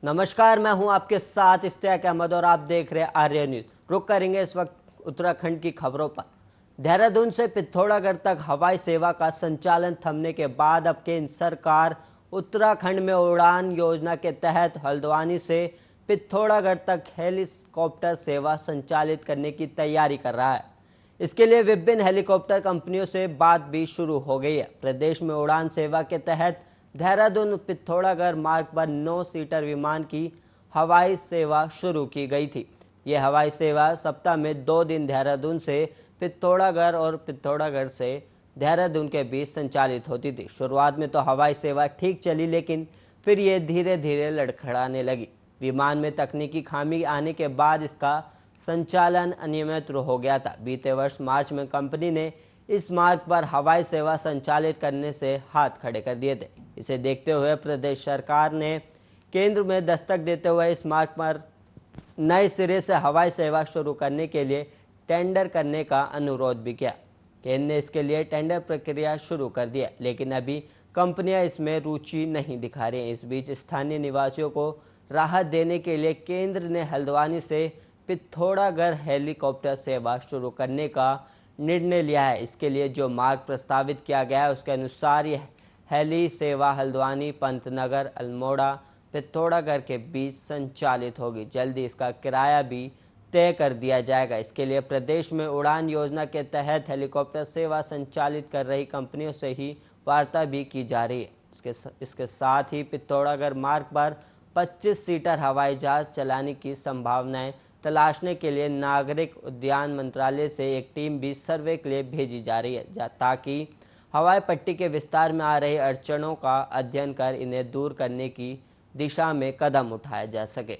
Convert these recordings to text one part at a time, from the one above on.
नमस्कार, मैं हूं आपके साथ इश्तियाक अहमद और आप देख रहे हैं आर्य न्यूज। रुक करेंगे इस वक्त उत्तराखंड की खबरों पर। देहरादून से पिथौरागढ़ तक हवाई सेवा का संचालन थमने के बाद अब केंद्र सरकार उत्तराखंड में उड़ान योजना के तहत हल्द्वानी से पिथौरागढ़ तक हेलीकॉप्टर सेवा संचालित करने की तैयारी कर रहा है। इसके लिए विभिन्न हेलीकॉप्टर कंपनियों से बात भी शुरू हो गई है। प्रदेश में उड़ान सेवा के तहत देहरादून पिथौरागढ़ मार्ग पर 9 सीटर विमान की हवाई सेवा शुरू की गई थी। यह हवाई सेवा सप्ताह में 2 दिन देहरादून से पिथौरागढ़ और पिथौरागढ़ से देहरादून के बीच संचालित होती थी। शुरुआत में तो हवाई सेवा ठीक चली, लेकिन फिर ये धीरे धीरे लड़खड़ाने लगी। विमान में तकनीकी खामी आने के बाद इसका संचालन अनियमित हो गया था। बीते वर्ष मार्च में कंपनी ने इस मार्ग पर हवाई सेवा संचालित करने से हाथ खड़े कर दिए थे। इसे देखते हुए प्रदेश सरकार ने केंद्र में दस्तक देते हुए इस मार्ग पर नए सिरे से हवाई सेवा शुरू करने के लिए टेंडर करने का अनुरोध भी किया। केंद्र ने इसके लिए टेंडर प्रक्रिया शुरू कर दिया, लेकिन अभी कंपनियां इसमें रुचि नहीं दिखा रही। इस बीच स्थानीय निवासियों को राहत देने के लिए केंद्र ने हल्द्वानी से पिथौरागढ़ हेलीकॉप्टर सेवा शुरू करने का निर्णय लिया है। इसके लिए जो मार्ग प्रस्तावित किया गया है उसके अनुसार यह हेली सेवा हल्द्वानी, पंतनगर, अल्मोड़ा, पिथौरागढ़ के बीच संचालित होगी। जल्दी इसका किराया भी तय कर दिया जाएगा। इसके लिए प्रदेश में उड़ान योजना के तहत हेलीकॉप्टर सेवा संचालित कर रही कंपनियों से ही वार्ता भी की जा रही है। इसके साथ ही पिथौरागढ़ मार्ग पर 25 सीटर हवाई जहाज चलाने की संभावनाएं तलाशने के लिए नागरिक उद्यान मंत्रालय से एक टीम भी सर्वे के लिए भेजी जा रही है, ताकि हवाई पट्टी के विस्तार में आ रही अड़चनों का अध्ययन कर इन्हें दूर करने की दिशा में कदम उठाया जा सके।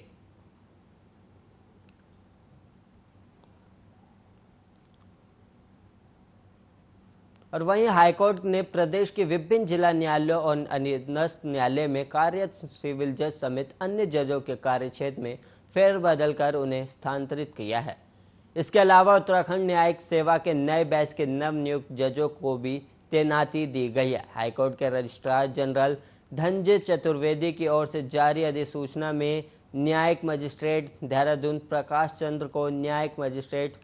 और वहीं हाईकोर्ट ने प्रदेश के विभिन्न जिला न्यायालयों और अधीनस्थ न्यायालय में कार्यरत सिविल जज समेत अन्य जजों के कार्यक्षेत्र में फेरबदल कर उन्हें स्थानांतरित किया है। इसके अलावा उत्तराखंड न्यायिक सेवा के नए बैच के नवनियुक्त जजों को भी तैनाती दी गई है। हाईकोर्ट के रजिस्ट्रार जनरल धनंजय चतुर्वेदी की ओर से जारी अधिसूचना में न्यायिक मजिस्ट्रेट देहरादून प्रकाश चंद्र को न्यायिक मजिस्ट्रेट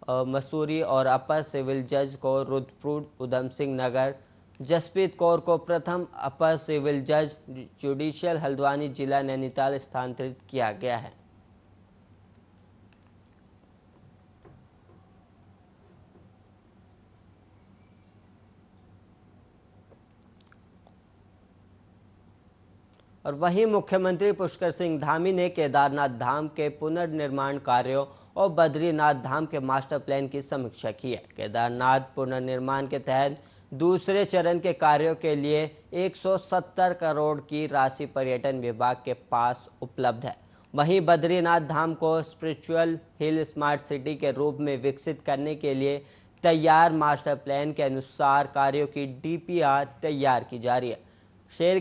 मसूरी और अपर सिविल जज को रुद्रपुर उधम सिंह नगर, जसप्रीत कौर को प्रथम अपर सिविल जज जुडिशियल हल्द्वानी जिला नैनीताल स्थानांतरित किया गया है। और वहीं मुख्यमंत्री पुष्कर सिंह धामी ने केदारनाथ धाम के पुनर्निर्माण कार्यों और बद्रीनाथ धाम के मास्टर प्लान की समीक्षा की है। केदारनाथ पुनर्निर्माण के तहत दूसरे चरण के कार्यों के लिए 170 करोड़ की राशि पर्यटन विभाग के पास उपलब्ध है। वहीं बद्रीनाथ धाम को स्पिरिचुअल हिल स्मार्ट सिटी के रूप में विकसित करने के लिए तैयार मास्टर प्लान के अनुसार कार्यों की DPR तैयार की जा रही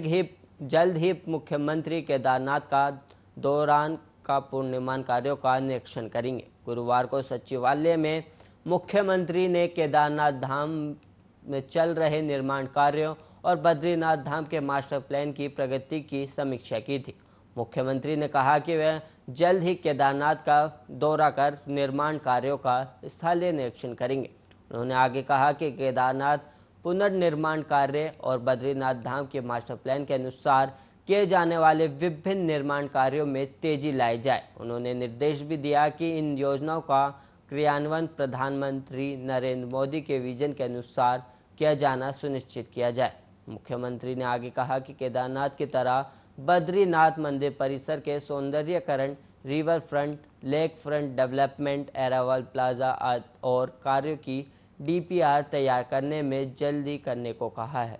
है। जल्द ही मुख्यमंत्री केदारनाथ का दौरान का पुनर्निर्माण कार्यों का निरीक्षण करेंगे। गुरुवार को सचिवालय में मुख्यमंत्री ने केदारनाथ धाम में चल रहे निर्माण कार्यों और बद्रीनाथ धाम के मास्टर प्लान की प्रगति की समीक्षा की थी। मुख्यमंत्री ने कहा कि वह जल्द ही केदारनाथ का दौरा कर निर्माण कार्यों का स्थलीय निरीक्षण करेंगे। उन्होंने आगे कहा कि केदारनाथ पुनर्निर्माण कार्य और बद्रीनाथ धाम के मास्टर प्लान के अनुसार किए जाने वाले विभिन्न निर्माण कार्यों में तेजी लाई जाए। उन्होंने निर्देश भी दिया कि इन योजनाओं का क्रियान्वयन प्रधानमंत्री नरेंद्र मोदी के विजन के अनुसार किया जाना सुनिश्चित किया जाए। मुख्यमंत्री ने आगे कहा कि केदारनाथ की तरह बद्रीनाथ मंदिर परिसर के सौंदर्यीकरण, river front, lake front development, arrival plaza और कार्यों की DPR तैयार करने में जल्दी करने को कहा है।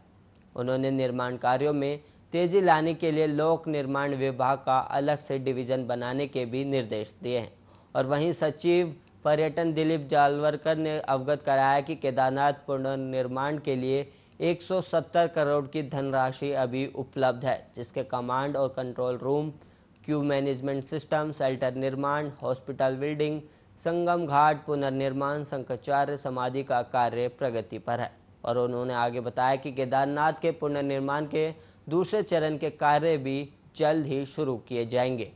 उन्होंने निर्माण कार्यों में तेजी लाने के लिए लोक निर्माण विभाग का अलग से डिवीजन बनाने के भी निर्देश दिए हैं। और वहीं सचिव पर्यटन दिलीप जावलकर ने अवगत कराया कि केदारनाथ पुनर्निर्माण के लिए 170 करोड़ की धनराशि अभी उपलब्ध है, जिसके कमांड और control room, Q management system, shelter निर्माण, हॉस्पिटल बिल्डिंग, संगम घाट पुनर्निर्माण, शंकराचार्य समाधि का कार्य प्रगति पर है। और उन्होंने आगे बताया कि केदारनाथ के पुनर्निर्माण के दूसरे चरण के कार्य भी जल्द ही शुरू किए जाएंगे।